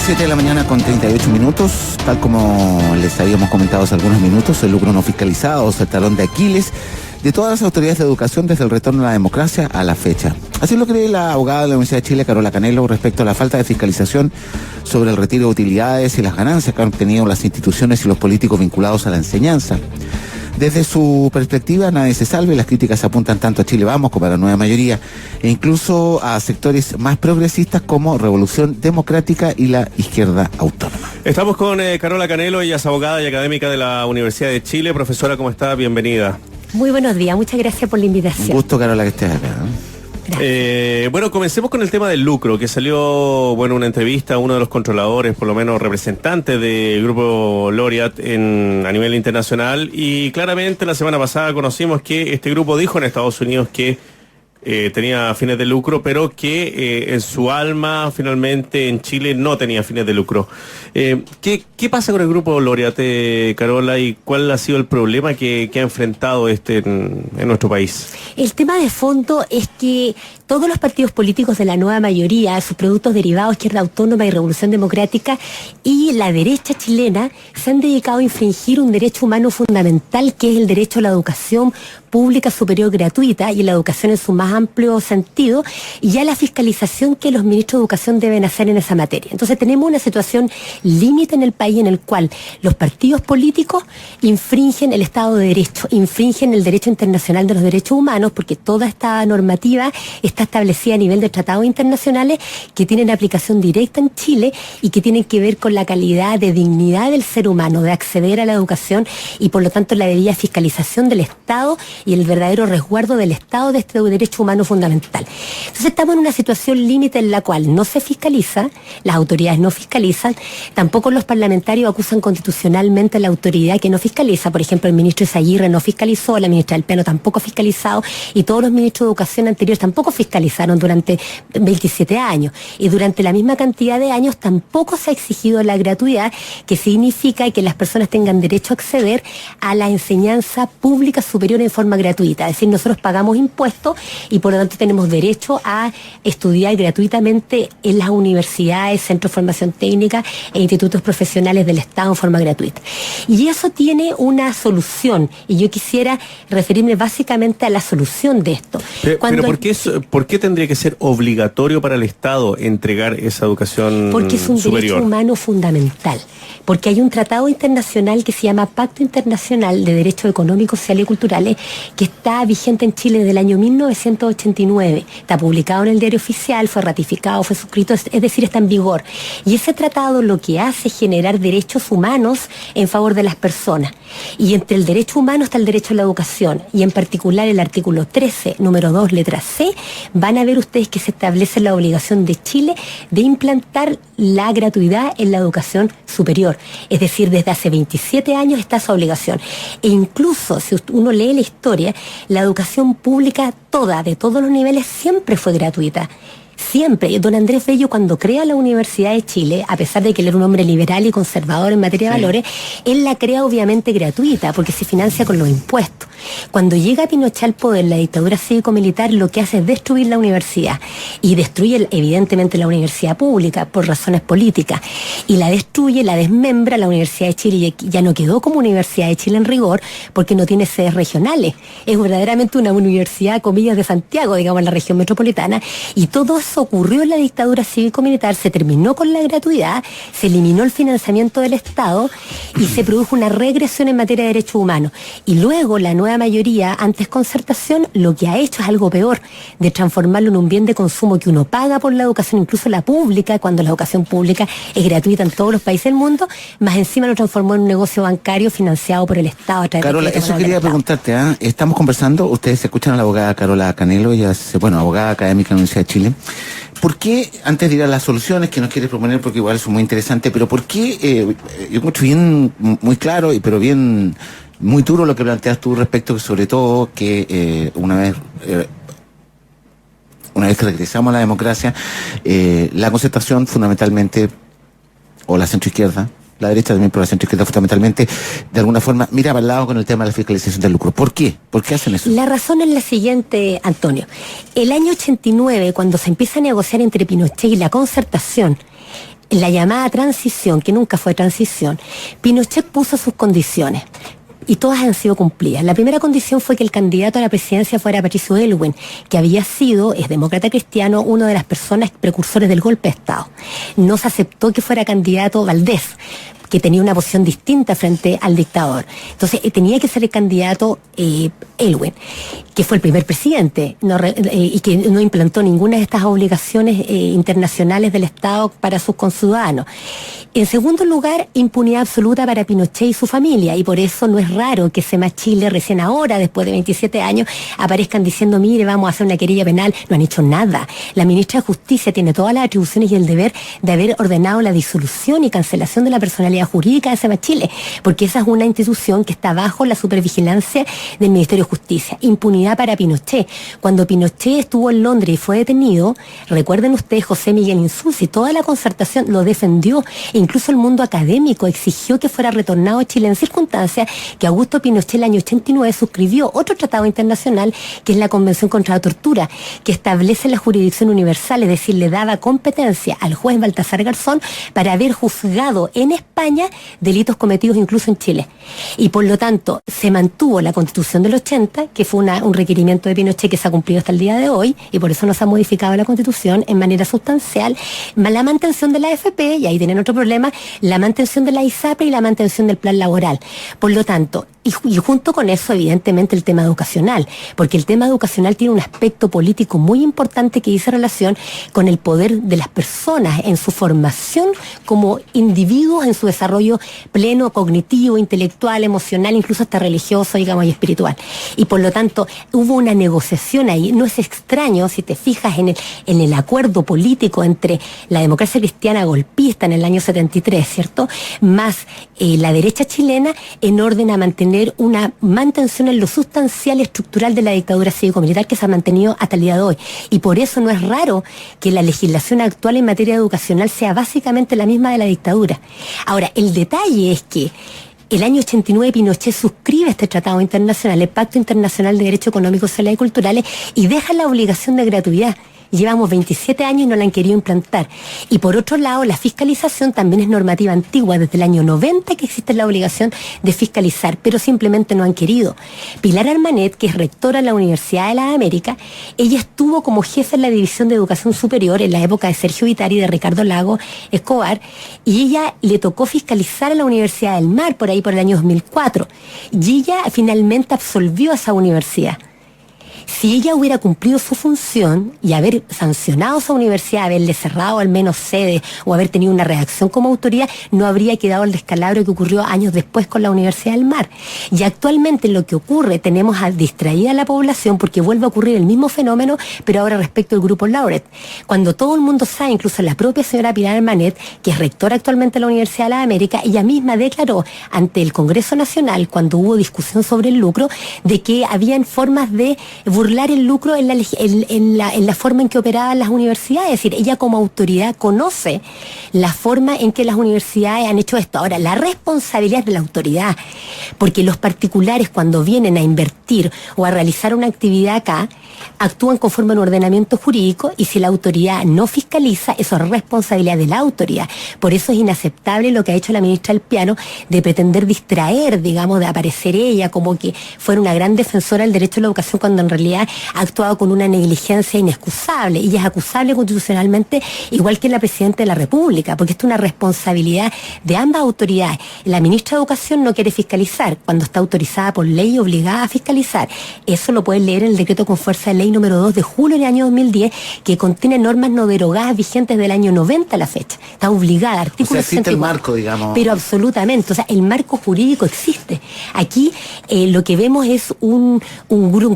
7 de la mañana con 38 minutos, tal como les habíamos comentado hace algunos minutos, el lucro no fiscalizado es el talón de Aquiles de todas las autoridades de educación desde el retorno a la democracia a la fecha. Así lo cree la abogada de la Universidad de Chile, Carola Canelo, respecto a la falta de fiscalización sobre el retiro de utilidades y las ganancias que han obtenido las instituciones y los políticos vinculados a la enseñanza. Desde su perspectiva, nadie se salve. Las críticas apuntan tanto a Chile Vamos como a la nueva mayoría, e incluso a sectores más progresistas como Revolución Democrática y la izquierda autónoma. Estamos con Carola Canelo, ella es abogada y académica de la Universidad de Chile. Profesora, ¿cómo está? Bienvenida. Muy buenos días, muchas gracias por la invitación. Un gusto, Carola, que estés acá. Bueno, comencemos con el tema del lucro, que salió, una entrevista a uno de los controladores, por lo menos representantes del grupo Laureate a nivel internacional, y claramente la semana pasada conocimos que este grupo dijo en Estados Unidos que tenía fines de lucro, pero que en su alma finalmente en Chile no tenía fines de lucro. ¿Qué pasa con el grupo Laureate, Carola, y cuál ha sido el problema que ha enfrentado en nuestro país? El tema de fondo es que todos los partidos políticos de la nueva mayoría, sus productos derivados, Izquierda Autónoma y Revolución Democrática, y la derecha chilena se han dedicado a infringir un derecho humano fundamental, que es el derecho a la educación pública superior gratuita, y la educación en su más amplio sentido, y a la fiscalización que los ministros de educación deben hacer en esa materia. Entonces tenemos una situación límite en el país en el cual los partidos políticos infringen el Estado de Derecho, infringen el derecho internacional de los derechos humanos, porque toda esta normativa está establecida a nivel de tratados internacionales que tienen aplicación directa en Chile y que tienen que ver con la calidad de dignidad del ser humano, de acceder a la educación, y por lo tanto la debida fiscalización del Estado y el verdadero resguardo del Estado de este derecho humano fundamental. Entonces estamos en una situación límite en la cual no se fiscaliza, las autoridades no fiscalizan, tampoco los parlamentarios acusan constitucionalmente a la autoridad que no fiscaliza. Por ejemplo, el ministro Izaguirre no fiscalizó, la ministra del Pleno tampoco ha fiscalizado, y todos los ministros de educación anteriores tampoco fiscalizaron durante 27 años. Y durante la misma cantidad de años tampoco se ha exigido la gratuidad, que significa que las personas tengan derecho a acceder a la enseñanza pública superior en forma gratuita. Es decir, nosotros pagamos impuestos y por lo tanto tenemos derecho a estudiar gratuitamente en las universidades, centros de formación técnica e institutos profesionales del Estado en forma gratuita. Y eso tiene una solución, y yo quisiera referirme básicamente a la solución de esto. Pero ¿por qué tendría que ser obligatorio para el Estado entregar esa educación superior? Porque es un derecho humano fundamental. Porque hay un tratado internacional que se llama Pacto Internacional de Derechos Económicos, Sociales y Culturales, que está vigente en Chile desde el año 1989. Está publicado en el Diario Oficial, fue ratificado, fue suscrito, es decir, está en vigor. Y ese tratado lo que hace es generar derechos humanos en favor de las personas. Y entre el derecho humano está el derecho a la educación. Y en particular el artículo 13, número 2, letra C, van a ver ustedes que se establece la obligación de Chile de implantar la gratuidad en la educación superior. Es decir, desde hace 27 años está esa obligación. E incluso, si uno lee la historia, la educación pública toda, de todos los niveles, siempre fue gratuita. Siempre. Don Andrés Bello, cuando crea la Universidad de Chile, a pesar de que él era un hombre liberal y conservador en materia de valores, él la crea obviamente gratuita, porque se financia con los impuestos. Cuando llega Pinochet al poder, la dictadura cívico-militar lo que hace es destruir la universidad, y destruye evidentemente la universidad pública por razones políticas, y la destruye, la desmembra. La Universidad de Chile ya no quedó como Universidad de Chile en rigor, porque no tiene sedes regionales. Es verdaderamente una universidad, comillas, de Santiago, digamos, en la región metropolitana, y todo eso ocurrió en la dictadura cívico-militar. Se terminó con la gratuidad, se eliminó el financiamiento del Estado y se produjo una regresión en materia de derechos humanos. Y luego la nueva mayoría, antes concertación, lo que ha hecho es algo peor, de transformarlo en un bien de consumo que uno paga por la educación, incluso la pública, cuando la educación pública es gratuita en todos los países del mundo, más encima lo transformó en un negocio bancario financiado por el Estado a través Carola, de eso quería preguntarte, Estamos conversando, ustedes escuchan a la abogada Carola Canelo, ella es, abogada académica en la Universidad de Chile. ¿Por qué, antes de ir a las soluciones que nos quieres proponer, porque igual son muy interesantes, pero por qué, yo encuentro bien, muy claro, pero bien, muy duro lo que planteas tú respecto, sobre todo, que una vez que regresamos a la democracia, la concertación fundamentalmente, o la centroizquierda, la derecha también, pero la centroizquierda fundamentalmente, de alguna forma, mira para el lado con el tema de la fiscalización del lucro. ¿Por qué? ¿Por qué hacen eso? La razón es la siguiente, Antonio. El año 89, cuando se empieza a negociar entre Pinochet y la concertación, la llamada transición, que nunca fue transición, Pinochet puso sus condiciones. Y todas han sido cumplidas. La primera condición fue que el candidato a la presidencia fuera Patricio Aylwin, que había sido, es demócrata cristiano, una de las personas precursores del golpe de Estado. No se aceptó que fuera candidato Valdés, que tenía una posición distinta frente al dictador. Entonces tenía que ser el candidato Aylwin, que fue el primer presidente y que no implantó ninguna de estas obligaciones internacionales del Estado para sus conciudadanos. En segundo lugar, impunidad absoluta para Pinochet y su familia, y por eso no es raro que SEMA Chile recién ahora, después de 27 años, aparezcan diciendo, mire, vamos a hacer una querella penal. No han hecho nada. La ministra de Justicia tiene todas las atribuciones y el deber de haber ordenado la disolución y cancelación de la personalidad jurídica de SEMA Chile, porque esa es una institución que está bajo la supervigilancia del Ministerio de Justicia. Impunidad para Pinochet. Cuando Pinochet estuvo en Londres y fue detenido, recuerden ustedes, José Miguel Insulza y toda la concertación lo defendió. Incluso el mundo académico exigió que fuera retornado a Chile en circunstancias que Augusto Pinochet el año 89 suscribió otro tratado internacional, que es la Convención contra la Tortura, que establece la jurisdicción universal, es decir, le daba competencia al juez Baltasar Garzón para haber juzgado en España delitos cometidos incluso en Chile. Y por lo tanto, se mantuvo la Constitución del 80, que fue un requerimiento de Pinochet que se ha cumplido hasta el día de hoy, y por eso no se ha modificado la Constitución en manera sustancial, la mantención de la AFP, y ahí tienen otro problema, la mantención de la ISAPRE y la mantención del plan laboral. Por lo tanto, y junto con eso, evidentemente, el tema educacional, porque el tema educacional tiene un aspecto político muy importante que dice relación con el poder de las personas en su formación como individuos, en su desarrollo pleno, cognitivo, intelectual, emocional, incluso hasta religioso, digamos, y espiritual. Y por lo tanto, hubo una negociación ahí. No es extraño, si te fijas en el acuerdo político entre la democracia cristiana golpista en el año 73, ¿cierto?, más la derecha chilena, en orden a mantener una mantención en lo sustancial estructural de la dictadura cívico-militar que se ha mantenido hasta el día de hoy. Y por eso no es raro que la legislación actual en materia educacional sea básicamente la misma de la dictadura. Ahora, el detalle es que el año 89 Pinochet suscribe este tratado internacional, el Pacto Internacional de Derechos Económicos, Sociales y Culturales, y deja la obligación de gratuidad. Llevamos 27 años y no la han querido implantar. Y por otro lado, la fiscalización también es normativa antigua, desde el año 90 que existe la obligación de fiscalizar, pero simplemente no han querido. Pilar Armanet, que es rectora de la Universidad de las Américas, ella estuvo como jefe en la División de Educación Superior en la época de Sergio Vitari y de Ricardo Lago Escobar, y ella le tocó fiscalizar a la Universidad del Mar, por ahí por el año 2004, y ella finalmente absolvió a esa universidad. Si ella hubiera cumplido su función y haber sancionado a esa universidad, haberle cerrado al menos sede o haber tenido una reacción como autoridad, no habría quedado el descalabro que ocurrió años después con la Universidad del Mar. Y actualmente lo que ocurre, tenemos distraída a la población porque vuelve a ocurrir el mismo fenómeno, pero ahora respecto al grupo Laureate. Cuando todo el mundo sabe, incluso la propia señora Pilar Armanet, que es rectora actualmente de la Universidad de las Américas, ella misma declaró ante el Congreso Nacional, cuando hubo discusión sobre el lucro, de que habían formas de burlar el lucro en la forma en que operaban las universidades. Es decir, ella como autoridad conoce la forma en que las universidades han hecho esto. Ahora, la responsabilidad es de la autoridad, porque los particulares, cuando vienen a invertir o a realizar una actividad acá, actúan conforme a un ordenamiento jurídico, y si la autoridad no fiscaliza, eso es responsabilidad de la autoridad. Por eso es inaceptable lo que ha hecho la ministra del Piano, de pretender distraer, digamos, de aparecer ella como que fuera una gran defensora del derecho a la educación, cuando en realidad ha actuado con una negligencia inexcusable, y ella es acusable constitucionalmente, igual que la presidenta de la República, porque esto es una responsabilidad de ambas autoridades. La ministra de Educación no quiere fiscalizar, cuando está autorizada por ley y obligada a fiscalizar. Eso lo pueden leer en el decreto con fuerza de ley número 2 de julio del año 2010, que contiene normas no derogadas vigentes del año 90 a la fecha. Está obligada, artículo 64. O sea, existe el marco, digamos. Pero absolutamente, o sea, el marco jurídico existe. Aquí lo que vemos es un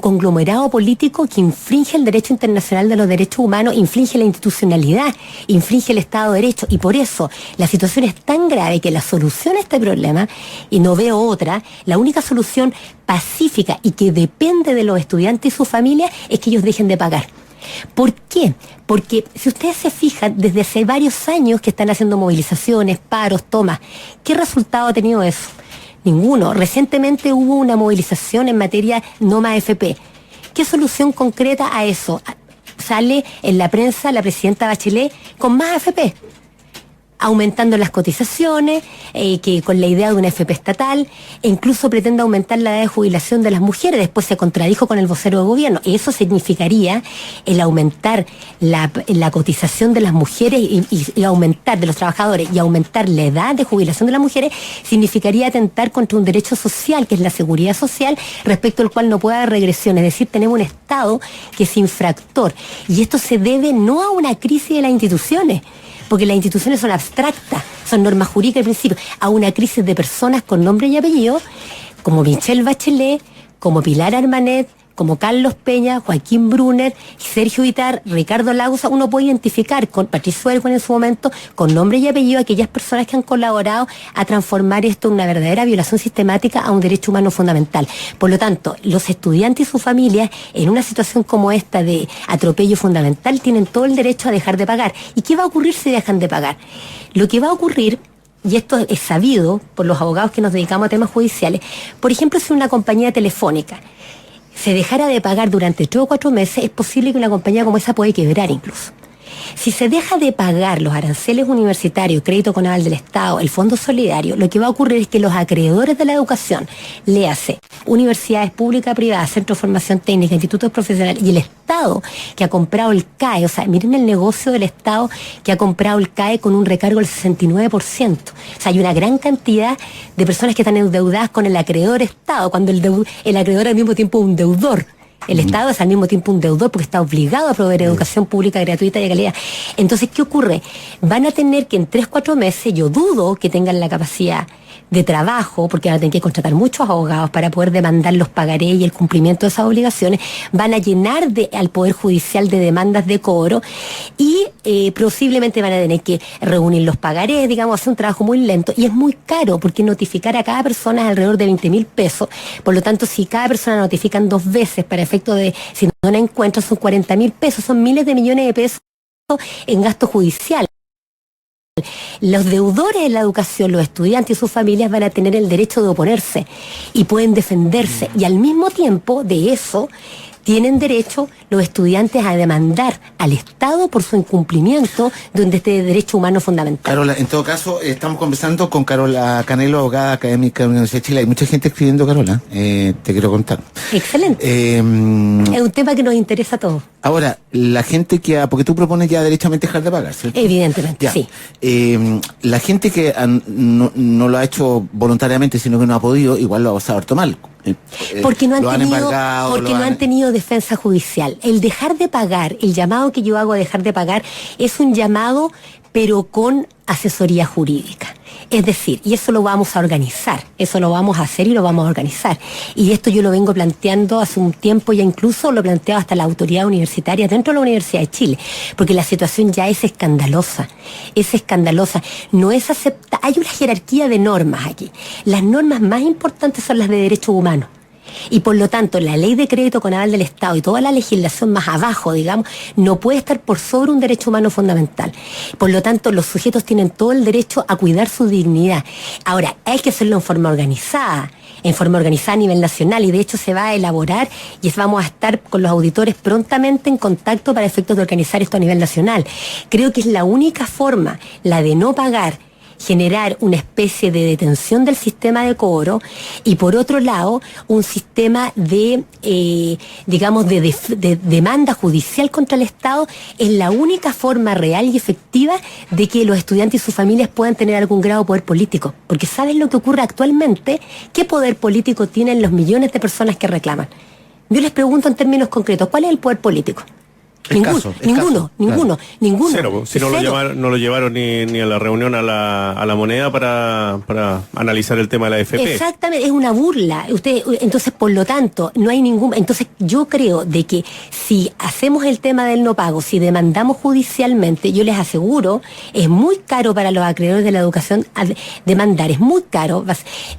conglomerado político que infringe el derecho internacional de los derechos humanos, infringe la institucionalidad, infringe el Estado de Derecho, y por eso la situación es tan grave que la solución a este problema, y no veo otra, la única solución pacífica y que depende de los estudiantes y sus familias, es que ellos dejen de pagar. ¿Por qué? Porque si ustedes se fijan, desde hace varios años que están haciendo movilizaciones, paros, tomas, ¿qué resultado ha tenido eso? Ninguno. Recientemente hubo una movilización en materia no más AFP. ¿Qué solución concreta a eso? Sale en la prensa la presidenta Bachelet con más AFP. aumentando las cotizaciones, que con la idea de una FP estatal, e incluso pretende aumentar la edad de jubilación de las mujeres. Después se contradijo con el vocero de gobierno. Eso significaría el aumentar la cotización de las mujeres y aumentar de los trabajadores y aumentar la edad de jubilación de las mujeres, significaría atentar contra un derecho social, que es la seguridad social, respecto al cual no puede haber regresión. Es decir, tenemos un Estado que es infractor. Y esto se debe no a una crisis de las instituciones, porque las instituciones son abstractas, son normas jurídicas al principio, a una crisis de personas con nombre y apellido, como Michelle Bachelet, como Pilar Armanet, como Carlos Peña, Joaquín Brunner, Sergio Vitar, Ricardo Lagos. Uno puede identificar con Patricio Erwin en su momento, con nombre y apellido, aquellas personas que han colaborado a transformar esto en una verdadera violación sistemática a un derecho humano fundamental. Por lo tanto, los estudiantes y sus familias, en una situación como esta de atropello fundamental, tienen todo el derecho a dejar de pagar. ¿Y qué va a ocurrir si dejan de pagar? Lo que va a ocurrir, y esto es sabido por los abogados que nos dedicamos a temas judiciales, por ejemplo, si una compañía telefónica se dejara de pagar durante 3 o 4 meses, es posible que una compañía como esa puede quebrar incluso. Si se deja de pagar los aranceles universitarios, crédito con aval del Estado, el Fondo Solidario, lo que va a ocurrir es que los acreedores de la educación, léase, universidades públicas, privadas, centros de formación técnica, institutos profesionales, y el Estado que ha comprado el CAE, o sea, miren el negocio del Estado que ha comprado el CAE con un recargo del 69%. O sea, hay una gran cantidad de personas que están endeudadas con el acreedor Estado, cuando el acreedor al mismo tiempo es un deudor. El Estado es al mismo tiempo un deudor porque está obligado a proveer educación pública gratuita y de calidad. Entonces, ¿qué ocurre? Van a tener que en 3 o 4 meses, yo dudo que tengan la capacidad de trabajo, porque van a tener que contratar muchos abogados para poder demandar los pagarés y el cumplimiento de esas obligaciones, van a llenar al Poder Judicial de demandas de cobro y posiblemente van a tener que reunir los pagarés, digamos, hacer un trabajo muy lento, y es muy caro porque notificar a cada persona es alrededor de 20.000 pesos. Por lo tanto, si cada persona notifican 2 veces para efecto de, si no la encuentran, son 40.000 pesos, son miles de millones de pesos en gasto judicial. Los deudores de la educación, los estudiantes y sus familias van a tener el derecho de oponerse y pueden defenderse, y al mismo tiempo de eso tienen derecho los estudiantes a demandar al Estado por su incumplimiento de este derecho humano fundamental. Carola, en todo caso, estamos conversando con Carola Canelo, abogada académica de la Universidad de Chile. Hay mucha gente escribiendo, Carola, te quiero contar. Excelente. Es un tema que nos interesa a todos. Ahora, la gente porque tú propones ya derechamente dejar de pagar, ¿cierto? Evidentemente, ya. Sí. La gente que no lo ha hecho voluntariamente, sino que no ha podido, igual lo va a saber tomar. Porque no han tenido defensa judicial. El dejar de pagar, el llamado que yo hago a dejar de pagar, es un llamado, pero con asesoría jurídica. Es decir, y eso lo vamos a organizar, eso lo vamos a hacer y lo vamos a organizar. Y esto yo lo vengo planteando hace un tiempo, ya incluso lo he planteado hasta la autoridad universitaria dentro de la Universidad de Chile, porque la situación ya es escandalosa, no es aceptada. Hay una jerarquía de normas aquí. Las normas más importantes son las de derechos humanos. Y por lo tanto, la ley de crédito con aval del Estado y toda la legislación más abajo, digamos, no puede estar por sobre un derecho humano fundamental. Por lo tanto, los sujetos tienen todo el derecho a cuidar su dignidad. Ahora, hay que hacerlo en forma organizada a nivel nacional, y de hecho se va a elaborar y vamos a estar con los auditores prontamente en contacto para efectos de organizar esto a nivel nacional. Creo que es la única forma, la de no pagar, generar una especie de detención del sistema de cobro, y por otro lado un sistema de demanda judicial contra el Estado. Es la única forma real y efectiva de que los estudiantes y sus familias puedan tener algún grado de poder político, porque ¿saben lo que ocurre actualmente? ¿Qué poder político tienen los millones de personas que reclaman? Yo les pregunto en términos concretos, ¿cuál es el poder político? Ninguno. Cero, si no lo llevaron ni a la reunión a la moneda para analizar el tema de la AFP. Exactamente, es una burla. Entonces, por lo tanto, no hay ningún. Entonces, yo creo de que si hacemos el tema del no pago, si demandamos judicialmente, yo les aseguro, es muy caro para los acreedores de la educación demandar, es muy caro.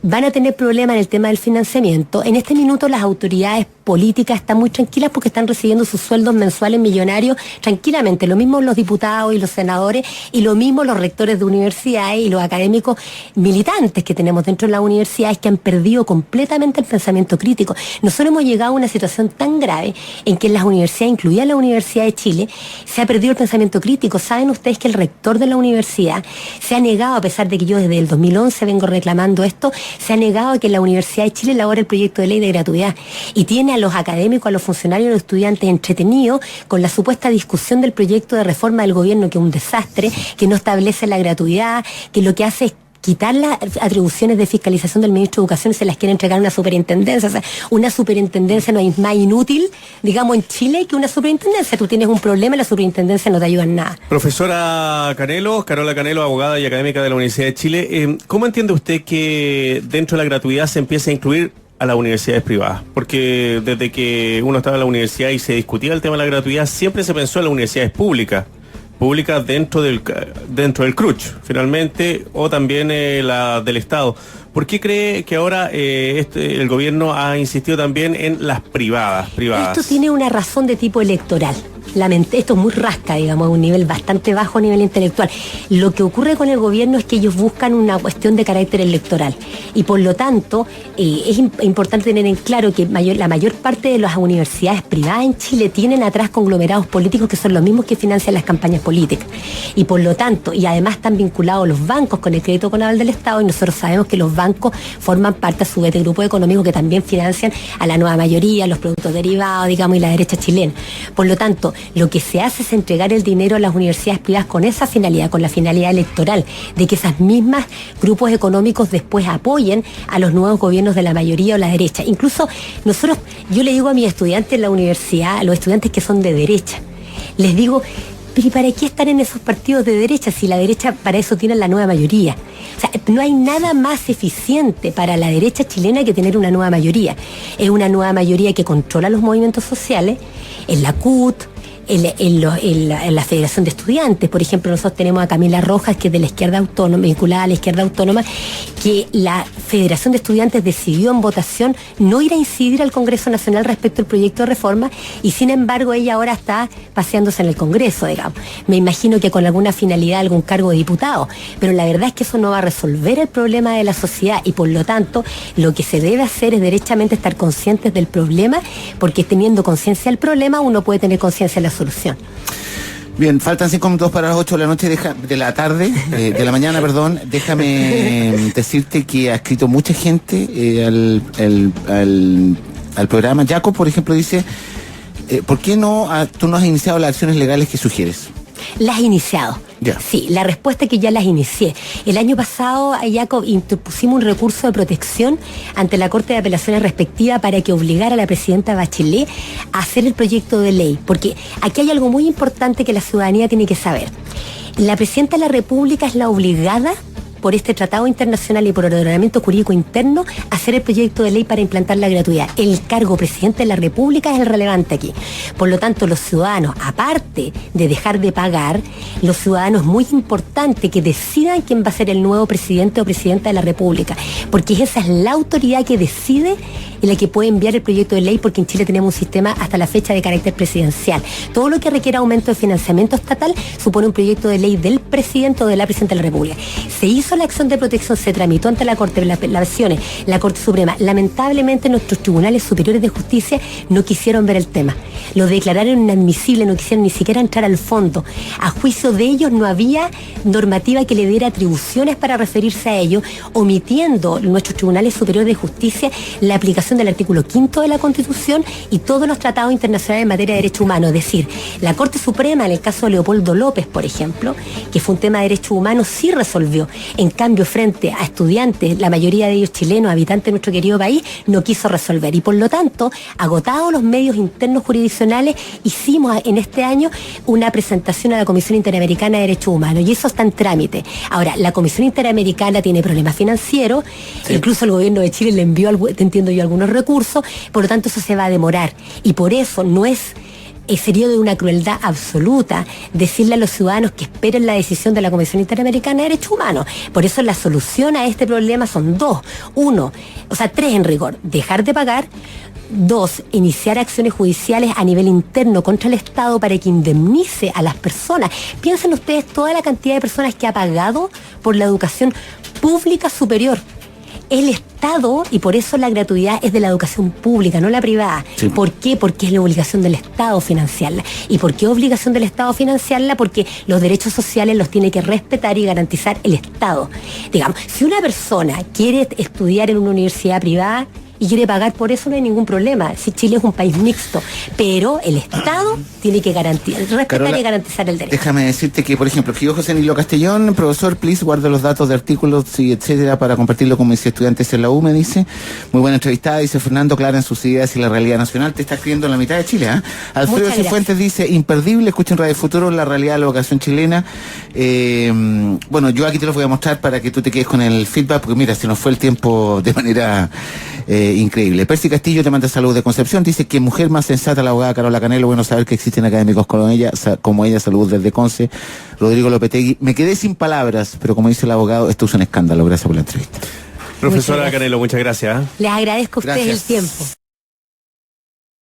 Van a tener problemas en el tema del financiamiento. En este minuto las autoridades políticas están muy tranquilas porque están recibiendo sus sueldos mensuales millonarios tranquilamente, lo mismo los diputados y los senadores, y lo mismo los rectores de universidades y los académicos militantes que tenemos dentro de las universidades, que han perdido completamente el pensamiento crítico. Nosotros hemos llegado a una situación tan grave en que en las universidades, incluida la Universidad de Chile, se ha perdido el pensamiento crítico. Saben ustedes que el rector de la universidad se ha negado, a pesar de que yo desde el 2011 vengo reclamando esto, se ha negado a que la Universidad de Chile elabore el proyecto de ley de gratuidad, y tiene a los académicos, a los funcionarios y a los estudiantes entretenidos con la supuesta discusión del proyecto de reforma del gobierno, que es un desastre, que no establece la gratuidad, que lo que hace es quitar las atribuciones de fiscalización del ministro de Educación y se las quiere entregar a una superintendencia. O sea, una superintendencia no es más inútil, digamos, en Chile que una superintendencia. Tú tienes un problema y la superintendencia no te ayuda en nada. Profesora Canelo, Carola Canelo, abogada y académica de la Universidad de Chile, ¿cómo entiende usted que dentro de la gratuidad se empiece a incluir a las universidades privadas? Porque desde que uno estaba en la universidad y se discutía el tema de la gratuidad, siempre se pensó en las universidades públicas dentro del CRUCH, finalmente, o también la del Estado. ¿Por qué cree que ahora el gobierno ha insistido también en las privadas? Esto tiene una razón de tipo electoral. Esto es muy rasca, digamos, a un nivel bastante bajo a nivel intelectual. Lo que ocurre con el gobierno es que ellos buscan una cuestión de carácter electoral, y por lo tanto es importante tener en claro que la mayor parte de las universidades privadas en Chile tienen atrás conglomerados políticos que son los mismos que financian las campañas políticas, y por lo tanto, y además están vinculados los bancos con el crédito con aval del Estado, y nosotros sabemos que los bancos forman parte a su vez de grupos económicos que también financian a la nueva mayoría, los productos derivados, digamos, y la derecha chilena. Por lo tanto, lo que se hace es entregar el dinero a las universidades privadas con esa finalidad, con la finalidad electoral, de que esas mismas grupos económicos después apoyen a los nuevos gobiernos de la mayoría o la derecha. Incluso yo le digo a mis estudiantes en la universidad, a los estudiantes que son de derecha, les digo, pero ¿y para qué estar en esos partidos de derecha si la derecha para eso tiene la nueva mayoría? O sea, no hay nada más eficiente para la derecha chilena que tener una nueva mayoría. Es una nueva mayoría que controla los movimientos sociales, en la CUT, en la Federación de Estudiantes. Por ejemplo, nosotros tenemos a Camila Rojas, que es de la izquierda autónoma, vinculada a la izquierda autónoma, que la Federación de Estudiantes decidió en votación no ir a incidir al Congreso Nacional respecto al proyecto de reforma, y sin embargo ella ahora está paseándose en el Congreso, digamos. Me imagino que con alguna finalidad, algún cargo de diputado, pero la verdad es que eso no va a resolver el problema de la sociedad, y por lo tanto lo que se debe hacer es derechamente estar conscientes del problema, porque teniendo conciencia del problema uno puede tener conciencia de la solución. Bien, faltan 5 minutos para las 8 de la noche, de la tarde, de la mañana, perdón. Déjame decirte que ha escrito mucha gente al programa. Jacob, por ejemplo, dice, ¿por qué tú no has iniciado las acciones legales que sugieres? Las he iniciado. Yeah. Sí, la respuesta es que ya las inicié. El año pasado, Jacob, interpusimos un recurso de protección ante la Corte de Apelaciones respectiva para que obligara a la presidenta Bachelet a hacer el proyecto de ley. Porque aquí hay algo muy importante que la ciudadanía tiene que saber. La presidenta de la República es la obligada por este tratado internacional y por el ordenamiento jurídico interno a hacer el proyecto de ley para implantar la gratuidad. El cargo presidente de la República es el relevante aquí. Por lo tanto, los ciudadanos, aparte de dejar de pagar, los ciudadanos es muy importante que decidan quién va a ser el nuevo presidente o presidenta de la República, porque esa es la autoridad que decide y la que puede enviar el proyecto de ley, porque en Chile tenemos un sistema hasta la fecha de carácter presidencial. Todo lo que requiera aumento de financiamiento estatal supone un proyecto de ley del presidente o de la presidenta de la República. Se hizo la acción de protección, se tramitó ante la Corte de Apelaciones, la Corte Suprema. Lamentablemente nuestros tribunales superiores de justicia no quisieron ver el tema. Lo declararon inadmisible, no quisieron ni siquiera entrar al fondo. A juicio de ellos no había normativa que le diera atribuciones para referirse a ello, omitiendo nuestros tribunales superiores de justicia la aplicación del artículo 5 de la Constitución y todos los tratados internacionales en materia de derechos humanos. Es decir, la Corte Suprema, en el caso de Leopoldo López, por ejemplo, que fue un tema de derechos humanos, sí resolvió. En cambio, frente a estudiantes, la mayoría de ellos chilenos, habitantes de nuestro querido país, no quiso resolver. Y por lo tanto, agotados los medios internos jurisdiccionales, hicimos en este año una presentación a la Comisión Interamericana de Derechos Humanos, y eso está en trámite. Ahora, la Comisión Interamericana tiene problemas financieros, sí. Incluso el gobierno de Chile le envió, entiendo yo, algunos recursos, por lo tanto eso se va a demorar. Y por eso no es sería de una crueldad absoluta decirle a los ciudadanos que esperen la decisión de la Comisión Interamericana de Derechos Humanos. Por eso la solución a este problema son tres en rigor: dejar de pagar; 2, iniciar acciones judiciales a nivel interno contra el Estado para que indemnice a las personas. Piensen ustedes toda la cantidad de personas que ha pagado por la educación pública superior. El Estado, y por eso la gratuidad es de la educación pública, no la privada. Sí. ¿Por qué? Porque es la obligación del Estado financiarla. ¿Y por qué es obligación del Estado financiarla? Porque los derechos sociales los tiene que respetar y garantizar el Estado. Digamos, si una persona quiere estudiar en una universidad privada y quiere pagar por eso, no hay ningún problema. Si Chile es un país mixto, pero el Estado tiene que respetar, Carola, y garantizar el derecho. Déjame decirte que, por ejemplo, escribió José Nilo Castellón: profesor, please, guarda los datos de artículos y etcétera para compartirlo con mis estudiantes en la U, me dice. Muy buena entrevistada, dice Fernando, clara en sus ideas y la realidad nacional. Te está escribiendo en la mitad de Chile, ¿eh? Alfredo Cifuentes dice: imperdible, escuchen Radio Futuro, la realidad de la vocación chilena. Bueno, yo aquí te los voy a mostrar para que tú te quedes con el feedback, porque mira, se nos fue el tiempo de manera increíble. Percy Castillo te manda saludos de Concepción, dice: que mujer más sensata la abogada Carola Canelo, bueno saber que existen académicos como ella, saludos desde Conce. Rodrigo Lopetegui: me quedé sin palabras, pero como dice el abogado, esto es un escándalo. Gracias por la entrevista. Profesora Canelo, muchas gracias. Les agradezco a ustedes el tiempo.